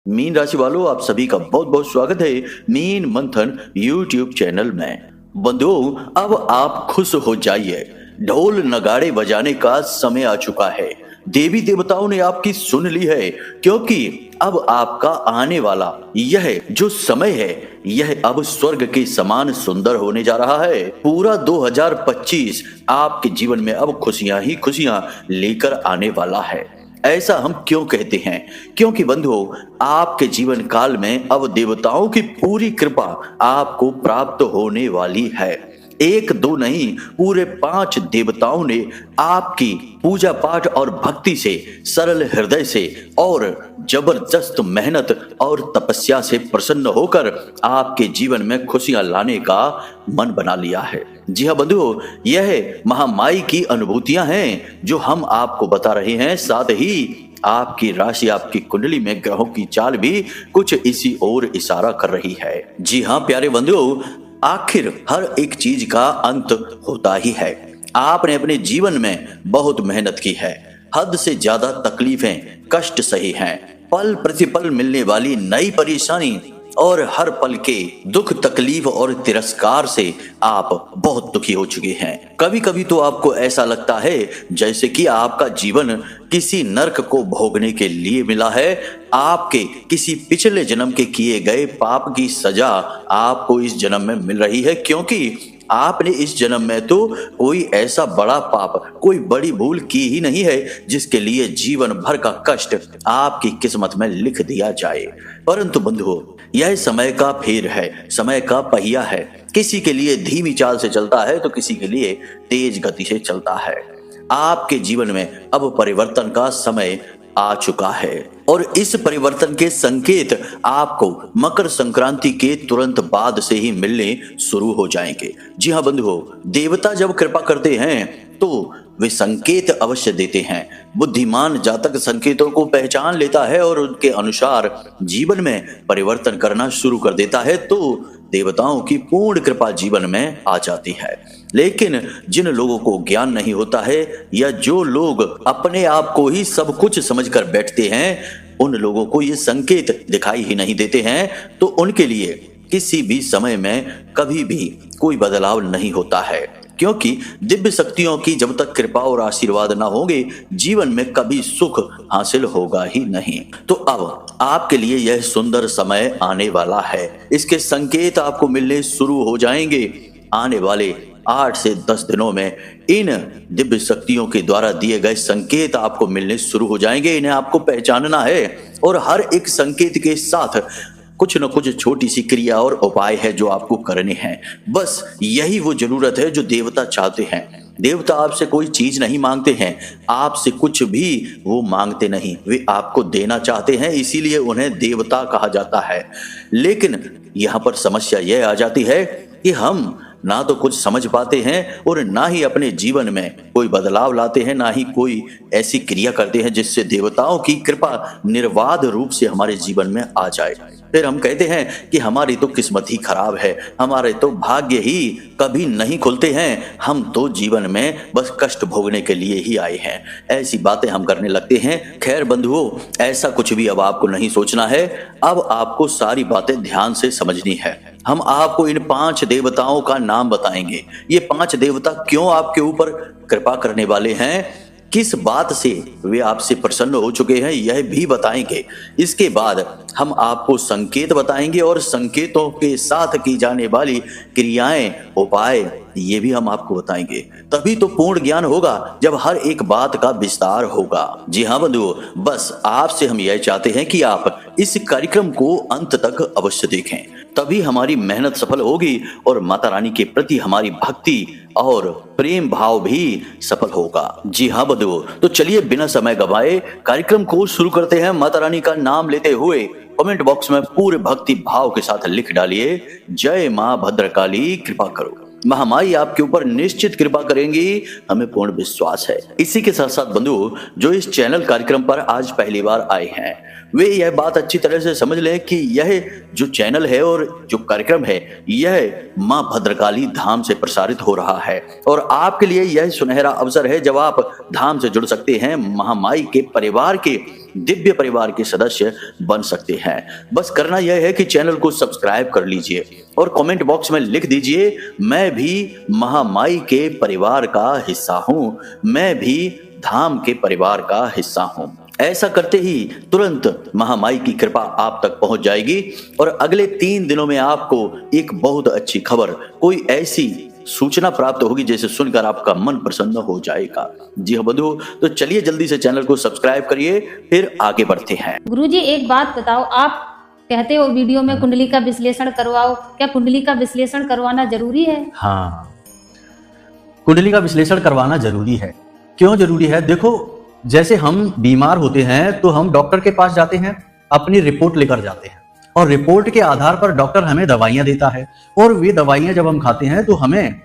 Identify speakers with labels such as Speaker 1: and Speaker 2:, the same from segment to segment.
Speaker 1: Mean राशि वालों, आप सभी का बहुत बहुत स्वागत है मीन मंथन यूट्यूब चैनल में। बंधुओं, अब आप खुश हो जाइए, ढोल नगाड़े बजाने का समय आ चुका है। देवी देवताओं ने आपकी सुन ली है, क्योंकि अब आपका आने वाला यह जो समय है, यह अब स्वर्ग के समान सुंदर होने जा रहा है। पूरा 2025 आपके जीवन में अब खुशियां ही खुशियां लेकर आने वाला है। ऐसा हम क्यों कहते हैं? क्योंकि बंधुओं, आपके जीवन काल में अब देवताओं की पूरी कृपा आपको प्राप्त होने वाली है। एक दो नहीं, पूरे 5 देवताओं ने आपकी पूजा पाठ और भक्ति से, सरल हृदय से और जबरदस्त मेहनत और तपस्या से प्रसन्न होकर आपके जीवन में खुशियां लाने का मन बना लिया है। जी हाँ बंधुओं, यह महामाई की अनुभूतियां हैं जो हम आपको बता रहे हैं। साथ ही आपकी राशि, आपकी कुंडली में ग्रहों की चाल भी कुछ इसी ओर इशारा कर रही है। जी हाँ प्यारे बंधुओं, आखिर हर एक चीज का अंत होता ही है। आपने अपने जीवन में बहुत मेहनत की है, हद से ज्यादा तकलीफें, कष्ट सही हैं, पल प्रतिपल मिलने वाली नई परेशानी और हर पल के दुख, तकलीफ और तिरस्कार से आप बहुत दुखी हो चुके हैं। कभी कभी तो आपको ऐसा लगता है जैसे कि आपका जीवन किसी नर्क को भोगने के लिए मिला है। आपके किसी पिछले जन्म के किए गए पाप की सजा आपको इस जन्म में मिल रही है, क्योंकि आपने इस जन्म में तो कोई ऐसा बड़ा पाप, कोई बड़ी भूल की ही नहीं है जिसके लिए जीवन भर का कष्ट आपकी किस्मत में लिख दिया जाए। परंतु बंधुओं, यह समय का फेर है, समय का पहिया है। किसी के लिए धीमी चाल से चलता है तो किसी के लिए तेज गति से चलता है। आपके जीवन में अब परिवर्तन का समय आ चुका है और इस परिवर्तन के संकेत आपको मकर संक्रांति के तुरंत बाद से ही मिलने शुरू हो जाएंगे। जी हाँ बंधुओं, देवता जब कृपा करते हैं तो वे संकेत अवश्य देते हैं। बुद्धिमान जातक संकेतों को पहचान लेता है और उनके अनुसार जीवन में परिवर्तन करना शुरू कर देता है, तो देवताओं की पूर्ण कृपा जीवन में आ जाती है। लेकिन जिन लोगों को ज्ञान नहीं होता है या जो लोग अपने आप को ही सब कुछ समझकर बैठते हैं, उन लोगों को ये संकेत दिखाई ही नहीं देते हैं, तो उनके लिए किसी भी समय में कभी भी कोई बदलाव नहीं होता है। क्योंकि दिव्य शक्तियों की जब तक कृपा और आशीर्वाद ना होंगे, जीवन में कभी सुख हासिल होगा ही नहीं। तो अब आपके लिए यह सुंदर समय आने वाला है। इसके संकेत आपको मिलने शुरू हो जाएंगे। आने वाले 8 से 10 दिनों में इन दिव्य शक्तियों के द्वारा दिए गए संकेत आपको मिलने शुरू हो जाएंगे। इन्हें आपको पहचानना है और हर एक संकेत के साथ कुछ न कुछ छोटी सी क्रिया और उपाय है जो आपको करने हैं। बस यही वो जरूरत है जो देवता चाहते हैं। देवता आपसे कोई चीज नहीं मांगते हैं, आपसे कुछ भी वो मांगते नहीं, वे आपको देना चाहते हैं, इसीलिए उन्हें देवता कहा जाता है। लेकिन यहाँ पर समस्या यह आ जाती है कि हम ना तो कुछ समझ पाते हैं और ना ही अपने जीवन में कोई बदलाव लाते हैं, ना ही कोई ऐसी क्रिया करते हैं जिससे देवताओं की कृपा निर्बाध रूप से हमारे जीवन में आ जाए। फिर हम कहते हैं कि हमारी तो किस्मत ही खराब है, हमारे तो भाग्य ही कभी नहीं खुलते हैं, हम तो जीवन में बस कष्ट भोगने के लिए ही आए हैं। ऐसी बातें हम करने लगते हैं। खैर बंधुओं, ऐसा कुछ भी अब आपको नहीं सोचना है। अब आपको सारी बातें ध्यान से समझनी है। हम आपको इन 5 देवताओं का नाम बताएंगे। ये 5 देवता क्यों आपके ऊपर कृपा करने वाले हैं, किस बात से वे आपसे प्रसन्न हो चुके हैं, यह भी बताएंगे। इसके बाद हम आपको संकेत बताएंगे और संकेतों के साथ की जाने वाली क्रियाएं, उपाय, ये भी हम आपको बताएंगे। तभी तो पूर्ण ज्ञान होगा जब हर एक बात का विस्तार होगा। जी हाँ बंधुओं, बस आपसे हम यह चाहते हैं कि आप इस कार्यक्रम को अंत तक अवश्य देखें, तभी हमारी मेहनत सफल होगी और माता रानी के प्रति हमारी भक्ति और प्रेम भाव भी सफल होगा। जी हाँ बंधुओं, तो चलिए बिना समय गवाए कार्यक्रम को शुरू करते हैं। माता रानी का नाम लेते हुए कमेंट बॉक्स में पूरे भक्ति भाव के साथ लिख डालिए, जय मां भद्रकाली कृपा करो। महामाई आपके ऊपर निश्चित कृपा करेंगी, हमें पूर्ण विश्वास है। इसी के साथ साथ बंधुओं, जो इस चैनल कार्यक्रम पर आज पहली बार आए हैं, वे यह बात अच्छी तरह से समझ लें कि यह जो चैनल है और जो कार्यक्रम है, यह मां भद्रकाली धाम से प्रसारित हो रहा है और आपके लिए यह सुनहरा अवसर है जब आप धाम से जुड़ सकते हैं, महामाई के परिवार के दिव्य परिवार के सदस्य बन सकते हैं। बस करना यह है कि चैनल को सब्सक्राइब कर लीजिए और कमेंट बॉक्स में लिख दीजिए, मैं भी महामाई के परिवार का हिस्सा हूं, मैं भी धाम के परिवार का हिस्सा हूं। ऐसा करते ही तुरंत महामाई की कृपा आप तक पहुंच जाएगी और अगले 3 दिनों में आपको एक बहुत अच्छी खबर, कोई ऐसी सूचना प्राप्त होगी जैसे सुनकर आपका मन प्रसन्न हो जाएगा। जी हाँ बंधु, तो चलिए जल्दी से चैनल को सब्सक्राइब करिए, फिर आगे बढ़ते हैं।
Speaker 2: गुरुजी एक बात बताओ, आप कहते हो वीडियो में कुंडली का विश्लेषण करवाओ, क्या कुंडली का विश्लेषण करवाना जरूरी है?
Speaker 3: हाँ, कुंडली का विश्लेषण करवाना जरूरी है। क्यों जरूरी है? देखो, जैसे हम बीमार होते हैं तो हम डॉक्टर के पास जाते हैं, अपनी रिपोर्ट लेकर जाते हैं और रिपोर्ट के आधार पर डॉक्टर हमें दवाइयां देता है और वे दवाइयां जब हम खाते हैं तो हमें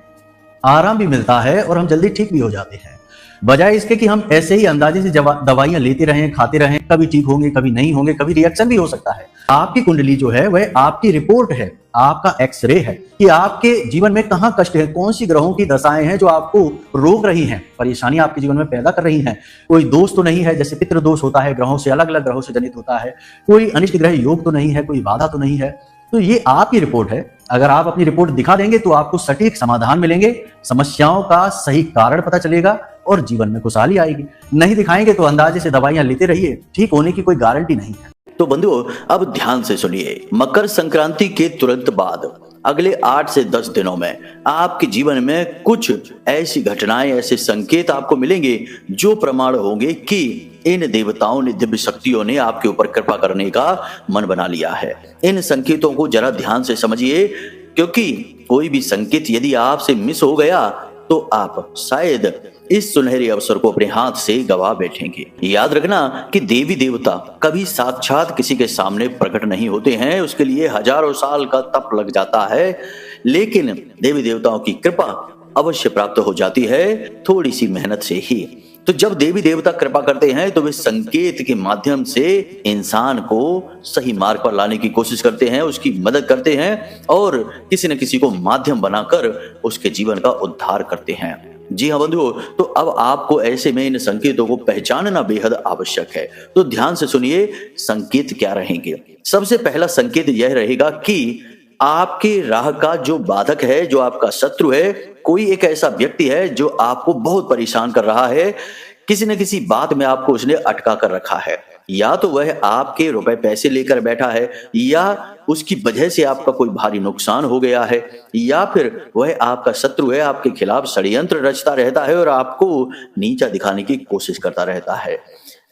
Speaker 3: आराम भी मिलता है और हम जल्दी ठीक भी हो जाते हैं। बजाय इसके कि हम ऐसे ही अंदाजे से दवाइयां लेते रहें, खाते रहें, कभी ठीक होंगे, कभी नहीं होंगे, कभी रिएक्शन भी हो सकता है। आपकी कुंडली जो है वह आपकी रिपोर्ट है, आपका एक्सरे है कि आपके जीवन में कहां कष्ट है, कौन सी ग्रहों की दशाएं हैं जो आपको रोक रही हैं, परेशानी आपके जीवन में पैदा कर रही हैं। कोई दोष तो नहीं है, जैसे पितृ दोष होता है, ग्रहों से अलग अलग ग्रहों से जनित होता है, कोई अनिष्ट ग्रह योग तो नहीं है, कोई बाधा तो नहीं है। तो ये आपकी रिपोर्ट है। अगर आप अपनी रिपोर्ट दिखा देंगे तो आपको सटीक समाधान मिलेंगे, समस्याओं का सही कारण पता चलेगा और जीवन में खुशहाली आएगी। नहीं दिखाएंगे तो अंदाजे से दवाइयां लेते रहिए, ठीक होने की कोई गारंटी नहीं है।
Speaker 1: तो बंधुओं, अब ध्यान से सुनिए, मकर संक्रांति के तुरंत बाद अगले 8 से 10 दिनों में आपके जीवन में कुछ ऐसी घटनाएं, ऐसे संकेत आपको मिलेंगे जो प्रमाण होंगे कि इन देवताओं ने, दिव्य शक्तियों ने आपके ऊपर कृपा करने का मन बना लिया है। इन संकेतों को जरा ध्यान से समझिए, क्योंकि कोई भी संकेत यदि आपसे मिस हो गया तो आप शायद इस सुनहरे अवसर को अपने हाथ से गवा बैठेंगे। याद रखना कि देवी देवता कभी साक्षात किसी के सामने प्रकट नहीं होते हैं, उसके लिए हजारों साल का तप लग जाता है, लेकिन देवी देवताओं की कृपा अवश्य प्राप्त हो जाती है, थोड़ी सी मेहनत से ही। तो जब देवी देवता कृपा करते हैं तो वे संकेत के माध्यम से इंसान को सही मार्ग पर लाने की कोशिश करते हैं, उसकी मदद करते हैं और किसी न किसी को माध्यम बनाकर उसके जीवन का उद्धार करते हैं। जी हाँ बंधुओं, तो अब आपको ऐसे में इन संकेतों को पहचानना बेहद आवश्यक है। तो ध्यान से सुनिए, संकेत क्या रहेंगे। सबसे पहला संकेत यह रहेगा कि आपके राह का जो बाधक है, जो आपका शत्रु है, कोई एक ऐसा व्यक्ति है जो आपको बहुत परेशान कर रहा है, किसी न किसी बात में आपको उसने अटका कर रखा है। या तो वह आपके रुपए पैसे लेकर बैठा है, या उसकी वजह से आपका कोई भारी नुकसान हो गया है, या फिर वह आपका शत्रु है, आपके खिलाफ षड्यंत्र रचता रहता है और आपको नीचा दिखाने की कोशिश करता रहता है।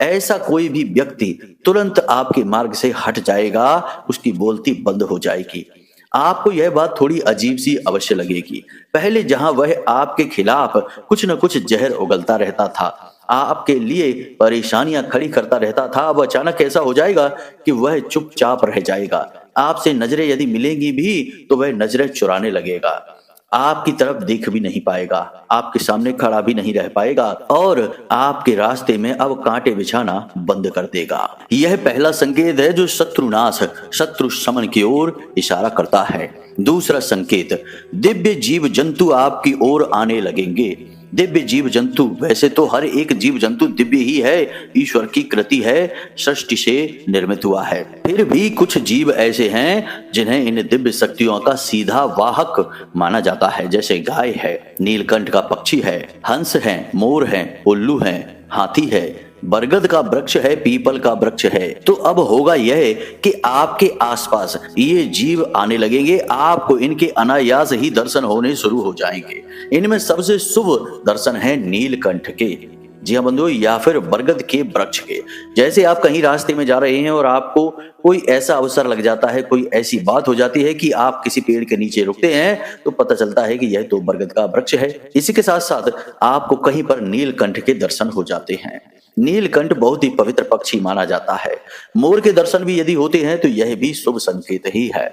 Speaker 1: ऐसा कोई भी व्यक्ति तुरंत आपके मार्ग से हट जाएगा, उसकी बोलती बंद हो जाएगी। आपको यह बात थोड़ी अजीब सी अवश्य लगेगी। पहले जहां वह आपके खिलाफ कुछ न कुछ जहर उगलता रहता था, आपके लिए परेशानियां खड़ी करता रहता था, अब अचानक ऐसा हो जाएगा कि वह चुपचाप रह जाएगा। आपसे नजरें यदि मिलेंगी भी तो वह नजरें चुराने लगेगा, आपकी तरफ देख भी नहीं पाएगा, आपके सामने खड़ा भी नहीं रह पाएगा और आपके रास्ते में अब कांटे बिछाना बंद कर देगा। यह पहला संकेत है जो शत्रुनाश, शत्रु शमन की ओर इशारा करता है। दूसरा संकेत, दिव्य जीव जंतु आपकी ओर आने लगेंगे। दिव्य जीव जंतु, वैसे तो हर एक जीव जंतु दिव्य ही है, ईश्वर की कृति है, सृष्टि से निर्मित हुआ है। फिर भी कुछ जीव ऐसे हैं जिन्हें इन दिव्य शक्तियों का सीधा वाहक माना जाता है, जैसे गाय है, नीलकंठ का पक्षी है, हंस है, मोर है, उल्लू है, हाथी है, बरगद का वृक्ष है, पीपल का वृक्ष है। तो अब होगा यह कि आपके आसपास ये जीव आने लगेंगे, आपको इनके अनायास ही दर्शन होने शुरू हो जाएंगे। इनमें सबसे शुभ दर्शन है नीलकंठ के, जी हाँ बंधुओं, या फिर बरगद के वृक्ष के। जैसे आप कहीं रास्ते में जा रहे हैं और आपको कोई ऐसा अवसर लग जाता है, कोई ऐसी बात हो जाती है कि आप किसी पेड़ के नीचे रुकते हैं, तो पता चलता है कि यह तो बरगद का वृक्ष है। इसी के साथ साथ आपको कहीं पर नीलकंठ के दर्शन हो जाते हैं। नीलकंठ बहुत ही पवित्र पक्षी माना जाता है। मोर के दर्शन भी यदि होते हैं तो यह भी शुभ संकेत ही है।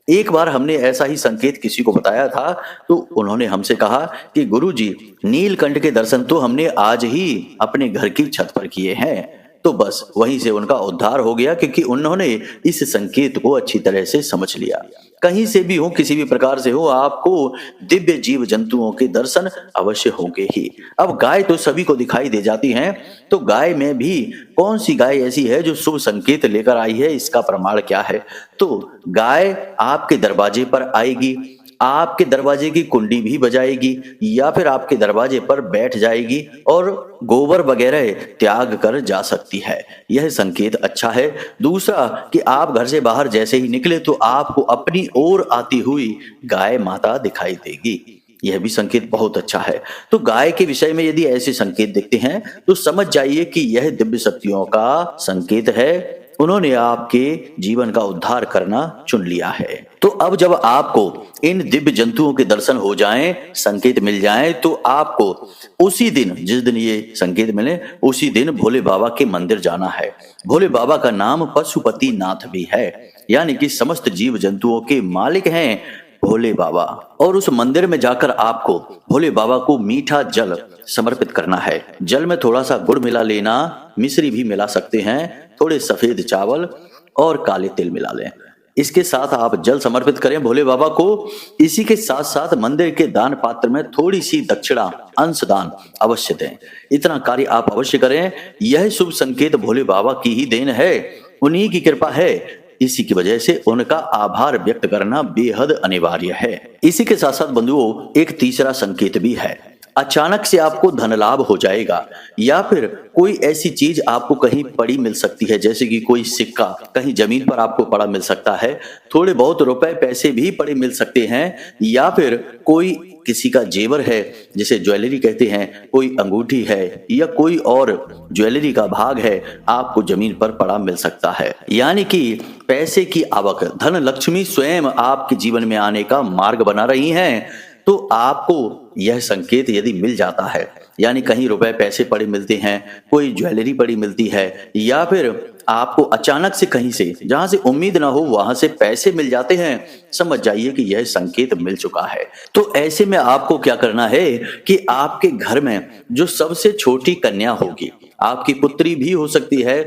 Speaker 1: एक बार हमने ऐसा ही संकेत किसी को बताया था, तो उन्होंने हमसे कहा कि गुरुजी, नीलकंठ के दर्शन तो हमने आज ही अपने घर की छत पर किए हैं। तो बस वहीं से उनका उद्धार हो गया, क्योंकि उन्होंने इस संकेत को अच्छी तरह से समझ लिया। कहीं से भी हो, किसी भी प्रकार से हो, आपको दिव्य जीव जंतुओं के दर्शन अवश्य होंगे ही। अब गाय तो सभी को दिखाई दे जाती हैं, तो गाय में भी कौन सी गाय ऐसी है जो शुभ संकेत लेकर आई है, इसका प्रमाण क्या है? तो गाय आपके दरवाजे पर आएगी, आपके दरवाजे की कुंडी भी बजाएगी, या फिर आपके दरवाजे पर बैठ जाएगी और गोबर वगैरह त्याग कर जा सकती है। यह संकेत अच्छा है। दूसरा कि आप घर से बाहर जैसे ही निकले तो आपको अपनी ओर आती हुई गाय माता दिखाई देगी। यह भी संकेत बहुत अच्छा है। तो गाय के विषय में यदि ऐसे संकेत देखते हैं तो समझ जाइए कि यह दिव्य शक्तियों का संकेत है। उन्होंने आपके जीवन का उद्धार करना चुन लिया है। तो अब जब आपको इन दिव्य जंतुओं के दर्शन हो जाएं, संकेत मिल जाएं, तो आपको उसी दिन, जिस दिन ये संकेत मिले, उसी दिन भोले बाबा के मंदिर जाना है। भोले बाबा का नाम पशुपति नाथ भी है, यानी कि समस्त जीव जंतुओं के मालिक हैं भोले बाबा। और उस मंदिर में जाकर आपको भोले बाबा को मीठा जल समर्पित करना है। जल में थोड़ा सा गुड़ मिला लेना, मिश्री भी मिला सकते हैं, थोड़े सफेद चावल और काले तिल मिला लें। इसके साथ आप जल समर्पित करें भोले बाबा को। इसी के साथ साथ मंदिर के दान पात्र में थोड़ी सी दक्षिणा, अंशदान अवश्य दें। इतना कार्य आप अवश्य करें। यह शुभ संकेत भोले बाबा की ही देन है, उन्हीं की कृपा है। इसी की वजह से उनका आभार व्यक्त करना बेहद अनिवार्य है। इसी के साथ साथ बंधुओं, एक तीसरा संकेत भी है। अचानक से आपको धन लाभ हो जाएगा, या फिर कोई ऐसी चीज आपको कहीं पड़ी मिल सकती है, जैसे कि कोई सिक्का कहीं जमीन पर आपको पड़ा मिल सकता है, थोड़े बहुत रुपए पैसे भी पड़े मिल सकते हैं, या फिर कोई किसी का जेवर है, जिसे ज्वेलरी कहते हैं, कोई अंगूठी है या कोई और ज्वेलरी का भाग है, आपको जमीन पर पड़ा मिल सकता है। यानी कि पैसे की आवक, धन लक्ष्मी स्वयं आपके जीवन में आने का मार्ग बना रही हैं। तो आपको यह संकेत यदि मिल जाता है, यानी कहीं रुपए पैसे पड़े मिलते हैं, कोई ज्वेलरी पड़ी मिलती है, या फिर आपको अचानक से कहीं से, जहां से उम्मीद ना हो, वहां से पैसे मिल जाते हैं, समझ जाइए कि यह संकेत मिल चुका है। तो ऐसे में आपको क्या करना है कि आपके घर में जो सबसे छोटी कन्या होगी, आपकी पुत्री भी हो सकती है,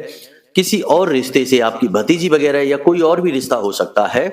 Speaker 1: किसी और रिश्ते से आपकी भतीजी वगैरह या कोई और भी रिश्ता हो सकता है,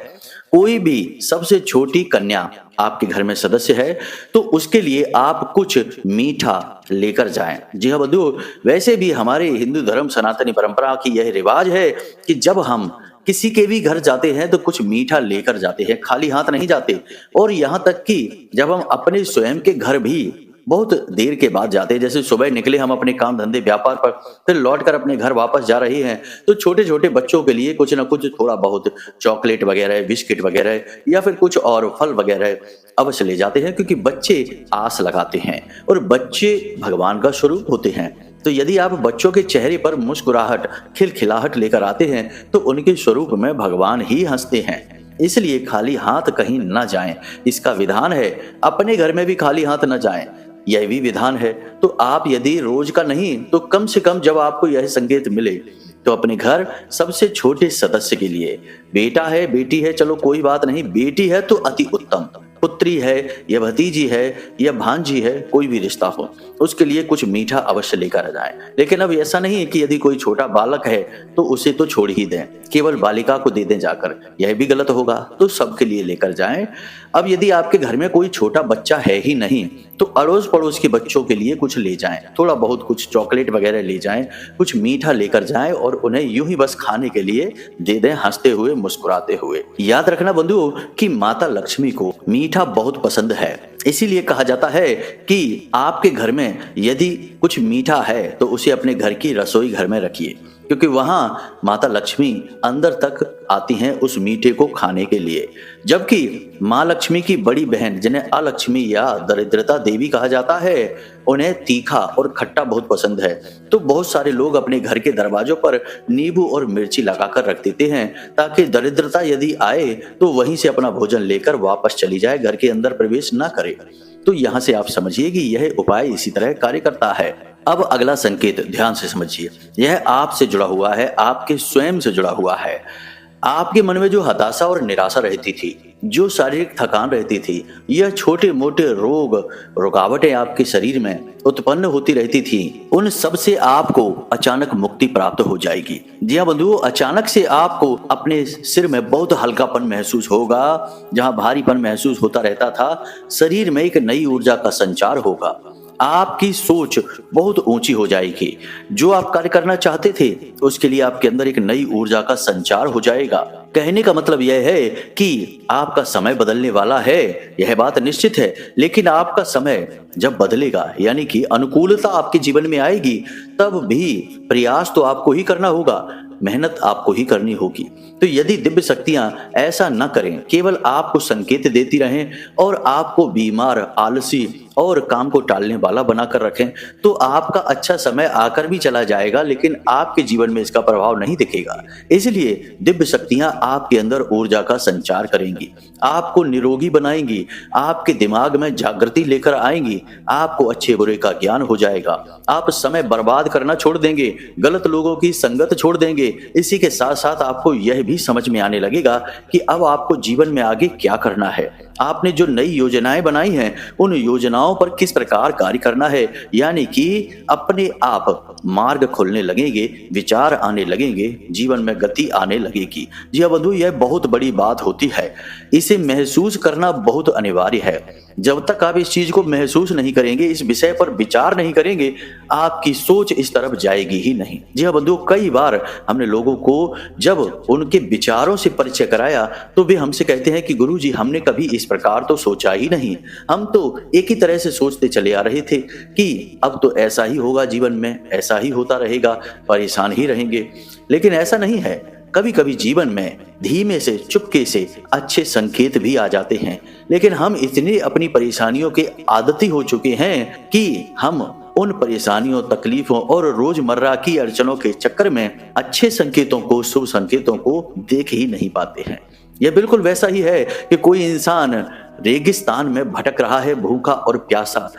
Speaker 1: कोई भी सबसे छोटी कन्या आपके घर में सदस्य है, तो उसके लिए आप कुछ मीठा लेकर जाएं। जी हाँ बंधुओं, वैसे भी हमारे हिंदू धर्म सनातनी परंपरा की यह रिवाज है कि जब हम किसी के भी घर जाते हैं तो कुछ मीठा लेकर जाते हैं, खाली हाथ नहीं जाते। और यहाँ तक कि जब हम अपने स्वयं के घर भी बहुत देर के बाद जाते हैं, जैसे सुबह निकले हम अपने काम धंधे व्यापार पर, फिर लौटकर अपने घर वापस जा रहे हैं, तो छोटे छोटे बच्चों के लिए कुछ ना कुछ थोड़ा बहुत चॉकलेट वगैरह, बिस्किट वगैरह या फिर कुछ और फल वगैरह अवश्य ले जाते हैं, क्योंकि बच्चे आस लगाते हैं और बच्चे भगवान का स्वरूप होते हैं। तो यदि आप बच्चों के चेहरे पर मुस्कुराहट, खिलखिलाहट लेकर आते हैं तो उनके स्वरूप में भगवान ही हंसते हैं। इसलिए खाली हाथ कहीं न जाएं, इसका विधान है। अपने घर में भी खाली हाथ न जाएं, यह भी विधान है। तो आप यदि रोज का नहीं तो कम से कम जब आपको यह संकेत मिले तो अपने घर सबसे छोटे सदस्य के लिए, बेटा है, बेटी है, चलो कोई बात नहीं, बेटी है तो अति उत्तम, पुत्री है या भतीजी है या भांजी है, कोई भी रिश्ता हो, उसके लिए कुछ मीठा अवश्य लेकर जाएं। लेकिन अब ऐसा नहीं है कि यदि कोई छोटा बालक है तो उसे तो छोड़ ही दें, केवल बालिका को दे दें जाकर, यह भी गलत होगा। तो सबके लिए लेकर जाएं। अब यदि आपके घर में कोई छोटा बच्चा है ही नहीं तो अड़ोस पड़ोस के बच्चों के लिए कुछ ले जाएं, थोड़ा बहुत कुछ चॉकलेट वगैरह ले जाएं, कुछ मीठा लेकर जाएं और उन्हें यूं ही बस खाने के लिए दे दें, हंसते हुए, मुस्कुराते हुए। याद रखना बंधुओं कि माता लक्ष्मी को मीठा बहुत पसंद है, इसीलिए कहा जाता है कि आपके घर में यदि कुछ मीठा है तो उसे अपने घर की रसोई घर में रखिए, क्योंकि वहां माता लक्ष्मी अंदर तक आती हैं उस मीठे को खाने के लिए। जबकि माँ लक्ष्मी की बड़ी बहन, जिन्हें अलक्ष्मी या दरिद्रता देवी कहा जाता है, उन्हें तीखा और खट्टा बहुत पसंद है। तो बहुत सारे लोग अपने घर के दरवाजों पर नींबू और मिर्ची लगाकर रख देते हैं, ताकि दरिद्रता यदि आए तो वहीं से अपना भोजन लेकर वापस चली जाए, घर के अंदर प्रवेश ना करे। तो यहाँ से आप समझिए कि यह उपाय इसी तरह कार्य करता है। अब अगला संकेत ध्यान से समझिए, यह आपसे जुड़ा हुआ है, आपके स्वयं से जुड़ा हुआ है। आपके मन में जो हताशा और निराशा रहती थी, जो शारीरिक थकान रहती थी, यह छोटे मोटे रोग रुकावटें आपके शरीर में उत्पन्न होती रहती थी, उन सब से आपको अचानक मुक्ति प्राप्त हो जाएगी। जी हाँ बंधुओं, अचानक से आपको अपने सिर में बहुत हल्कापन महसूस होगा। जहां भारीपन महसूस होता रहता था, शरीर में एक नई ऊर्जा का संचार होगा। आपकी सोच बहुत ऊंची हो जाएगी। जो आप कार्य करना चाहते थे उसके लिए आपके अंदर एक नई ऊर्जा का संचार हो जाएगा। कहने का मतलब यह है कि आपका समय बदलने वाला है, यह बात निश्चित है। लेकिन आपका समय जब बदलेगा, यानी कि अनुकूलता आपके जीवन में आएगी, तब भी प्रयास तो आपको ही करना होगा, मेहनत आपको ही करनी होगी। तो यदि दिव्य शक्तियां ऐसा न करें, केवल आपको संकेत देती रहें और आपको बीमार, आलसी और काम को टालने वाला बनाकर रखें, तो आपका अच्छा समय आकर भी चला जाएगा, लेकिन आपके जीवन में इसका प्रभाव नहीं दिखेगा। इसलिए दिव्य शक्तियां आपके अंदर ऊर्जा का संचार करेंगी, आपको निरोगी बनाएंगी, आपके दिमाग में जागृति लेकर आएंगी, आपको अच्छे बुरे का ज्ञान हो जाएगा। आप समय बर्बाद करना छोड़ देंगे, गलत लोगों की संगत छोड़ देंगे। इसी के साथ साथ आपको यह भी समझ में आने लगेगा कि अब आपको जीवन में आगे क्या करना है। आपने जो नई योजनाएं बनाई हैं, उन योजनाओं पर किस प्रकार कार्य करना है, यानी कि अपने आप मार्ग खोलने लगेंगे, विचार आने लगेंगे, जीवन में गति आने लगेगी। जी हाँ बंधु, यह बहुत बड़ी बात होती है। इसे महसूस करना बहुत अनिवार्य है। जब तक आप इस चीज को महसूस नहीं करेंगे, इस विषय पर विचार नहीं करेंगे, आपकी सोच इस तरफ जाएगी ही नहीं। जी हाँ बंधु, कई बार हमने लोगों को जब उनके विचारों से परिचय कराया तो वे हमसे कहते हैं कि गुरुजी, हमने कभी इस प्रकार तो सोचा ही नहीं। हम तो एक ही तरह से सोचते चले आ रहे थे कि अब तो ऐसा ही होगा, जीवन में ऐसा ही होता रहेगा, परेशान ही रहेंगे। लेकिन ऐसा नहीं है। कभी कभी जीवन में धीमे से, चुपके से अच्छे संकेत भी आ जाते हैं, लेकिन हम इतने अपनी परेशानियों के आदती हो चुके हैं कि हम उन परेशानियों, तकलीफों और रोजमर्रा की अड़चनों के चक्कर में अच्छे संकेतों को, शुभ संकेतों को देख ही नहीं पाते हैं। यह बिल्कुल वैसा ही है कि कोई इंसान रेगिस्तान में भटक रहा है, भूखा और प्यासा,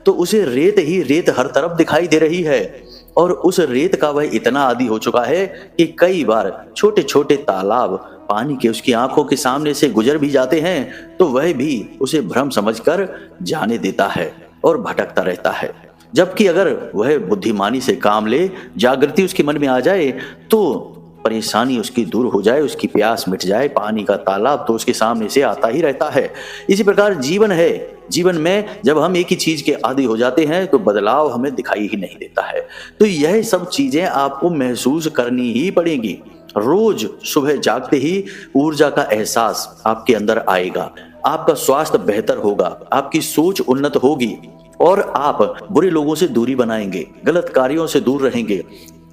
Speaker 1: तो उसे रेत ही रेत हर तरफ दिखाई दे रही है, और उस रेत का वह इतना आदी हो चुका है कि कई बार छोटे छोटे तालाब पानी के उसकी आंखों के सामने से गुजर भी जाते हैं, तो वह भी उसे भ्रम समझकर जाने देता है और भटकता रहता है। जबकि अगर वह बुद्धिमानी से काम ले, जागृति उसके मन में आ जाए, तो परेशानी उसकी दूर हो जाए, उसकी प्यास मिट जाए, पानी का तालाब तो उसके सामने से आता ही रहता है। इसी प्रकार जीवन है। जीवन में जब हम एक ही चीज के आदी हो जाते हैं तो बदलाव हमें दिखाई ही नहीं देता है। तो यह सब चीजें आपको महसूस करनी ही पड़ेंगी। रोज सुबह जागते ही ऊर्जा का एहसास आपके अंदर आएगा, आपका स्वास्थ्य बेहतर होगा, आपकी सोच उन्नत होगी और आप बुरे लोगों से दूरी बनाएंगे, गलत कार्यों से दूर रहेंगे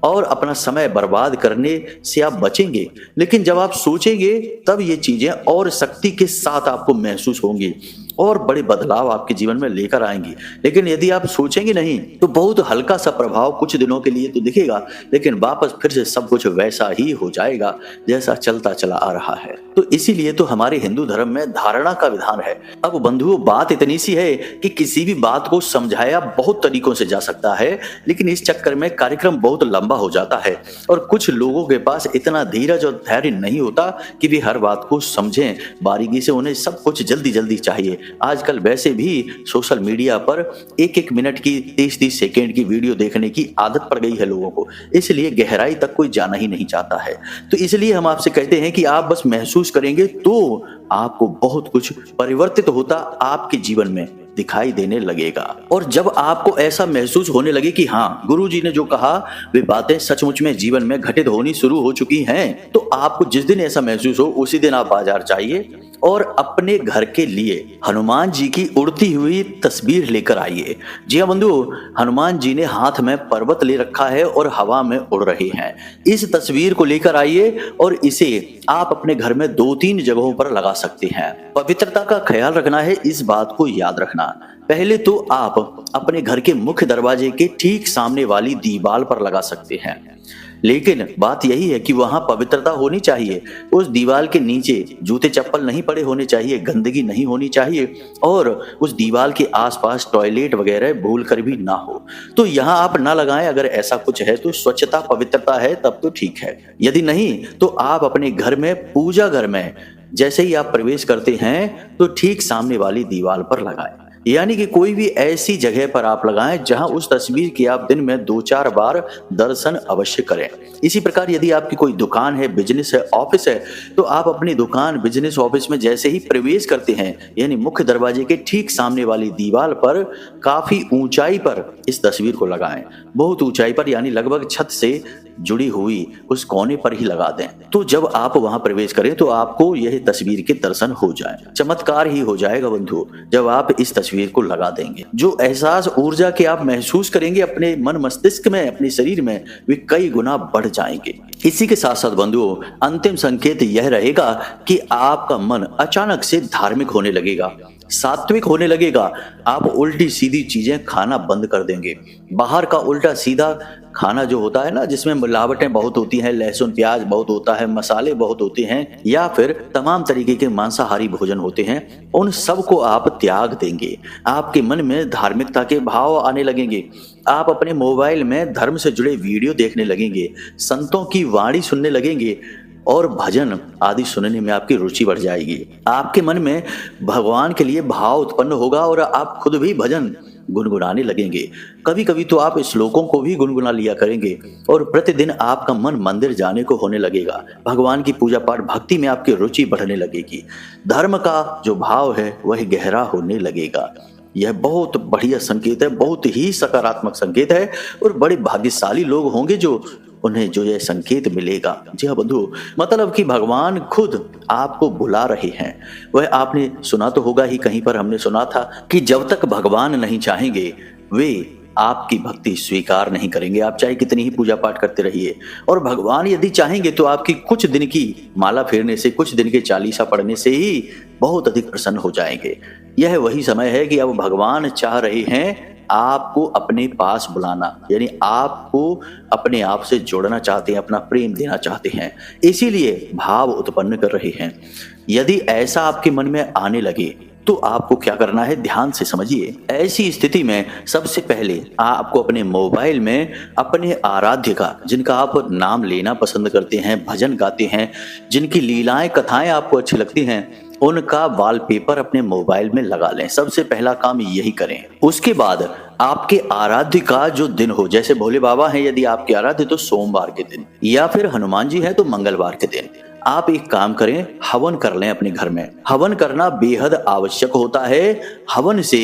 Speaker 1: और अपना समय बर्बाद करने से आप बचेंगे। लेकिन जब आप सोचेंगे तब ये चीजें और शक्ति के साथ आपको महसूस होंगी और बड़े बदलाव आपके जीवन में लेकर आएंगी। लेकिन यदि आप सोचेंगे नहीं तो बहुत हल्का सा प्रभाव कुछ दिनों के लिए तो दिखेगा, लेकिन वापस फिर से सब कुछ वैसा ही हो जाएगा जैसा चलता चला आ रहा है। तो इसीलिए तो हमारे हिंदू धर्म में धारणा का विधान है। अब बंधुओं, बात इतनी सी है कि किसी भी बात को समझाया बहुत तरीकों से जा सकता है, लेकिन इस चक्कर में कार्यक्रम बहुत लंबा हो जाता है और कुछ लोगों के पास इतना धीरज और धैर्य नहीं होता कि वे हर बात को समझें बारीकी से। उन्हें सब कुछ जल्दी जल्दी चाहिए। आजकल वैसे भी सोशल मीडिया पर एक एक मिनट की 30-30 सेकेंड की वीडियो देखने की आदत पड़ गई है लोगों को, इसलिए गहराई तक कोई जाना ही नहीं चाहता है। तो इसलिए हम आपसे कहते हैं कि आप बस महसूस करेंगे तो आपको बहुत कुछ परिवर्तित होता आपके जीवन में दिखाई देने लगेगा। और जब आपको ऐसा महसूस होने लगे कि हाँ, गुरुजी ने जो कहा वे बातें सचमुच में जीवन में घटित होनी शुरू हो चुकी हैं, तो आपको जिस दिन ऐसा महसूस हो उसी दिन आप बाजार जाइए और अपने घर के लिए हनुमान जी की उड़ती हुई तस्वीर लेकर आइए। जी हाँ बंधु, हनुमान जी ने हाथ में पर्वत ले रखा है और हवा में उड़ रहे हैं। इस तस्वीर को लेकर आइए और इसे आप अपने घर में 2-3 जगहों पर लगा सकते हैं। पवित्रता का ख्याल रखना है, इस बात को याद रखना। पहले तो आप अपने घर के मुख्य दरवाजे के ठीक सामने वाली दीवार पर लगा सकते हैं। लेकिन बात यही है कि वहां पवित्रता होनी चाहिए। उस दीवार के नीचे जूते चप्पल नहीं पड़े होने चाहिए, गंदगी नहीं होनी चाहिए और उस दीवार के आसपास टॉयलेट वगैरह भूल कर भी ना हो। तो यहाँ आप ना लगाएं। अगर ऐसा कुछ है तो स्वच्छता पवित्रता है तब तो ठीक है, यदि नहीं तो आप अपने घर में पूजा घर में जैसे ही आप प्रवेश करते हैं तो ठीक सामने वाली दीवार पर लगाएं। यानी कि कोई भी ऐसी जगह पर आप लगाएं जहां उस तस्वीर की आप दिन में 2-4 बार दर्शन अवश्य करें। इसी प्रकार यदि आपकी कोई दुकान है, बिजनेस है, ऑफिस है, तो आप अपनी दुकान, बिजनेस, ऑफिस में जैसे ही प्रवेश करते हैं यानी मुख्य दरवाजे के ठीक सामने वाली दीवार पर काफी ऊंचाई पर इस तस्वीर को लगाएं। बहुत ऊंचाई पर यानी लगभग छत से जुड़ी हुई उस कोने पर ही लगा दें। तो जब आप वहां प्रवेश करें तो आपको यह तस्वीर के दर्शन हो जाए। चमत्कार ही हो जाएगा बंधु जब आप इस तस्वीर को लगा देंगे। जो एहसास ऊर्जा के आप महसूस करेंगे अपने मन मस्तिष्क में, अपने शरीर में, वे कई गुना बढ़ जाएंगे। इसी के साथ साथ बंधुओं, अंतिम संकेत यह रहेगा कि आपका मन अचानक से धार्मिक होने लगेगा, सात्विक होने लगेगा। आप उल्टी सीधी चीजें खाना बंद कर देंगे। बाहर का उल्टा सीधा खाना जो होता है ना, जिसमें मिलावटें बहुत होती हैं, लहसुन प्याज बहुत होता है, मसाले बहुत होते हैं, या फिर तमाम तरीके के मांसाहारी भोजन होते हैं, उन सब को आप त्याग देंगे। आपके मन में धार्मिकता के भाव आने लगेंगे। आप अपने मोबाइल में धर्म से जुड़े वीडियो देखने लगेंगे, संतों की वाणी सुनने लगेंगे और भजन आदि सुनने में आपकी रुचि बढ़ जाएगी। आपके मन में भगवान के लिए भाव उत्पन्न होगा और आप खुद भी भजन गुनगुनाने लगेंगे। कभी कभी तो आप श्लोकों को भी गुनगुना लिया करेंगे और प्रतिदिन आपका मन मंदिर जाने को होने लगेगा। भगवान की पूजा पाठ भक्ति में आपकी रुचि बढ़ने लगेगी। धर्म का जो भाव है वह गहरा होने लगेगा। यह बहुत बढ़िया संकेत है, बहुत ही सकारात्मक संकेत है और बड़े भाग्यशाली लोग होंगे जो उन्हें जो यह संकेत मिलेगा। जी हाँ बंधु, मतलब कि भगवान खुद आपको बुला रहे हैं। वह आपने सुना तो होगा ही, कहीं पर हमने सुना था कि जब तक भगवान नहीं चाहेंगे वे आपकी भक्ति स्वीकार नहीं करेंगे। आप चाहे कितनी ही पूजा पाठ करते रहिए, और भगवान यदि चाहेंगे तो आपकी कुछ दिन की माला फेरने से, कुछ दिन के चालीसा पढ़ने से ही बहुत अधिक प्रसन्न हो जाएंगे। यह वही समय है कि अब भगवान चाह रहे हैं आपको अपने पास बुलाना, यानी आपको अपने आप से जोड़ना चाहते हैं, अपना प्रेम देना चाहते हैं, इसीलिए भाव उत्पन्न कर रहे हैं। यदि ऐसा आपके मन में आने लगे तो आपको क्या करना है, ध्यान से समझिए। ऐसी स्थिति में सबसे पहले आपको अपने मोबाइल में अपने आराध्य का, जिनका आप नाम लेना पसंद करते हैं, भजन गाते हैं, जिनकी लीलाएं कथाएं आपको अच्छी लगती हैं, उनका वॉलपेपर अपने मोबाइल में लगा लें। सबसे पहला काम यही करें। उसके बाद आपके आराध्य का जो दिन हो, जैसे भोले बाबा हैं यदि आपके आराध्य तो सोमवार के दिन, या फिर हनुमान जी हैं तो मंगलवार के दिन, आप एक काम करें, हवन कर लें अपने घर में। हवन करना बेहद आवश्यक होता है। हवन से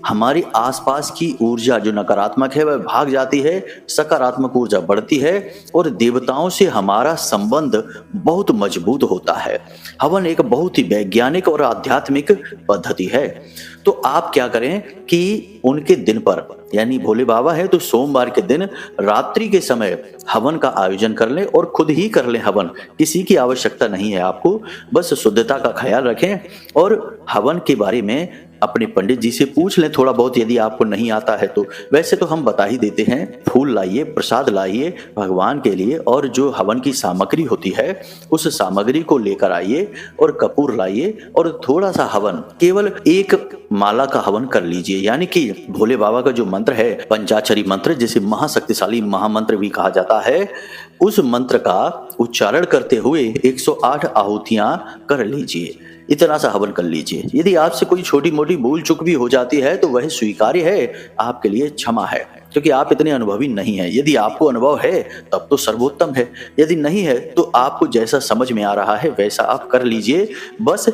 Speaker 1: हमारी आसपास की ऊर्जा जो नकारात्मक है वह भाग जाती है, सकारात्मक ऊर्जा बढ़ती है और देवताओं से हमारा संबंध बहुत मजबूत होता है। हवन एक बहुत ही वैज्ञानिक और आध्यात्मिक पद्धति है। तो आप क्या करें कि उनके दिन पर, यानी भोले बाबा है तो सोमवार के दिन रात्रि के समय हवन का आयोजन कर लें और खुद ही कर लें हवन। किसी की आवश्यकता नहीं है आपको, बस शुद्धता का ख्याल रखें और हवन के बारे में अपने पंडित जी से पूछ लें थोड़ा बहुत, यदि आपको नहीं आता है तो। वैसे तो हम बता ही देते हैं, फूल लाइए, प्रसाद लाइए भगवान के लिए, और जो हवन की सामग्री होती है उस सामग्री को लेकर आइए और कपूर लाइए और थोड़ा सा हवन, केवल एक माला का हवन कर लीजिए। यानी कि भोले बाबा का जो मंत्र है, पंचाक्षरी मंत्र, जिसे महाशक्तिशाली महामंत्र भी कहा जाता है, उस मंत्र का उच्चारण करते हुए 108 आहुतियां कर लीजिए। इतना सा हवन कर लीजिए। यदि आपसे कोई छोटी मोटी भूल चूक भी हो जाती है तो वह स्वीकार्य है, आपके लिए क्षमा है, क्योंकि आप इतने अनुभवी नहीं हैं। यदि आपको अनुभव है तब तो सर्वोत्तम है, यदि नहीं है तो आपको जैसा समझ में आ रहा है वैसा आप कर लीजिए। बस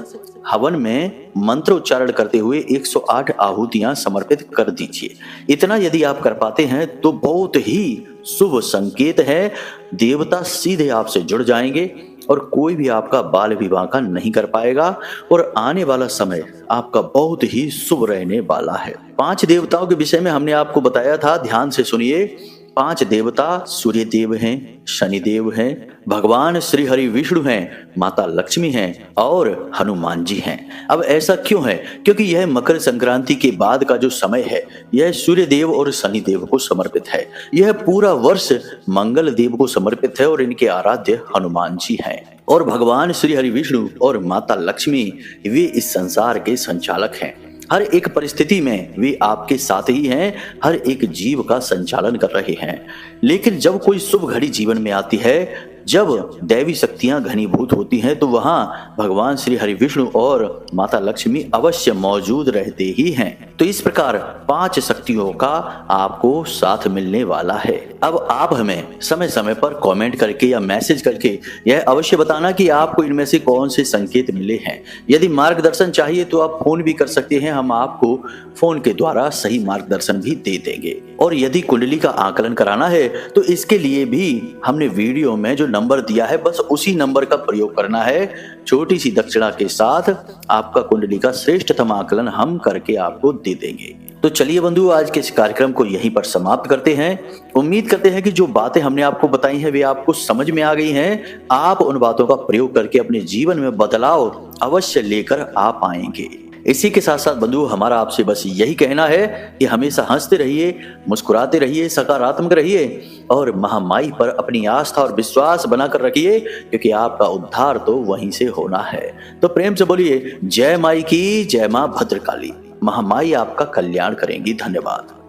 Speaker 1: हवन में मंत्र उच्चारण करते हुए 108 आहुतियां समर्पित कर दीजिए। इतना यदि आप कर पाते हैं तो बहुत ही शुभ संकेत है। देवता सीधे आपसे जुड़ जाएंगे और कोई भी आपका बाल विवाह का नहीं कर पाएगा और आने वाला समय आपका बहुत ही शुभ रहने वाला है। 5 देवताओं के विषय में हमने आपको बताया था, ध्यान से सुनिए। 5 देवता सूर्य देव हैं, शनि देव हैं, भगवान श्री हरि विष्णु हैं, माता लक्ष्मी हैं और हनुमान जी हैं। अब ऐसा क्यों है? क्योंकि यह मकर संक्रांति के बाद का जो समय है यह सूर्य देव और शनि देव को समर्पित है। यह पूरा वर्ष मंगल देव को समर्पित है और इनके आराध्य हनुमान जी हैं। और भगवान श्री हरि विष्णु और माता लक्ष्मी वे इस संसार के संचालक हैं। हर एक परिस्थिति में वे आपके साथ ही हैं, हर एक जीव का संचालन कर रहे हैं। लेकिन जब कोई शुभ घड़ी जीवन में आती है, जब दैवी शक्तियां घनीभूत होती हैं, तो वहां भगवान श्री हरि विष्णु और माता लक्ष्मी अवश्य मौजूद रहते ही हैं। तो इस प्रकार 5 शक्तियों का आपको साथ मिलने वाला है। अब आप हमें समय समय पर कमेंट करके या मैसेज करके यह अवश्य बताना कि आपको इनमें से कौन से संकेत मिले हैं। यदि मार्गदर्शन चाहिए तो आप फोन भी कर सकते हैं, हम आपको फोन के द्वारा सही मार्गदर्शन भी दे देंगे। और यदि कुंडली का आकलन कराना है तो इसके लिए भी हमने वीडियो में जो नंबर दिया है बस उसी नंबर का प्रयोग करना है। छोटी सी दक्षिणा के साथ आपका कुंडली का श्रेष्ठतम आकलन हम करके आपको दे देंगे। तो चलिए बंधु, आज के इस कार्यक्रम को यहीं पर समाप्त करते हैं। उम्मीद करते हैं कि जो बातें हमने आपको बताई हैं वे आपको समझ में आ गई हैं। आप उन बातों का प्रयोग करके अपने जीवन में बदलाव अवश्य लेकर आ पाएंगे। इसी के साथ साथ बंधु, हमारा आपसे बस यही कहना है कि हमेशा हंसते रहिए, मुस्कुराते रहिए, सकारात्मक रहिए और महामाई पर अपनी आस्था और विश्वास बनाकर रखिए, क्योंकि आपका उद्धार तो वहीं से होना है। तो प्रेम से बोलिए जय माई की, जय मां भद्रकाली। महामाई आपका कल्याण करेंगी। धन्यवाद।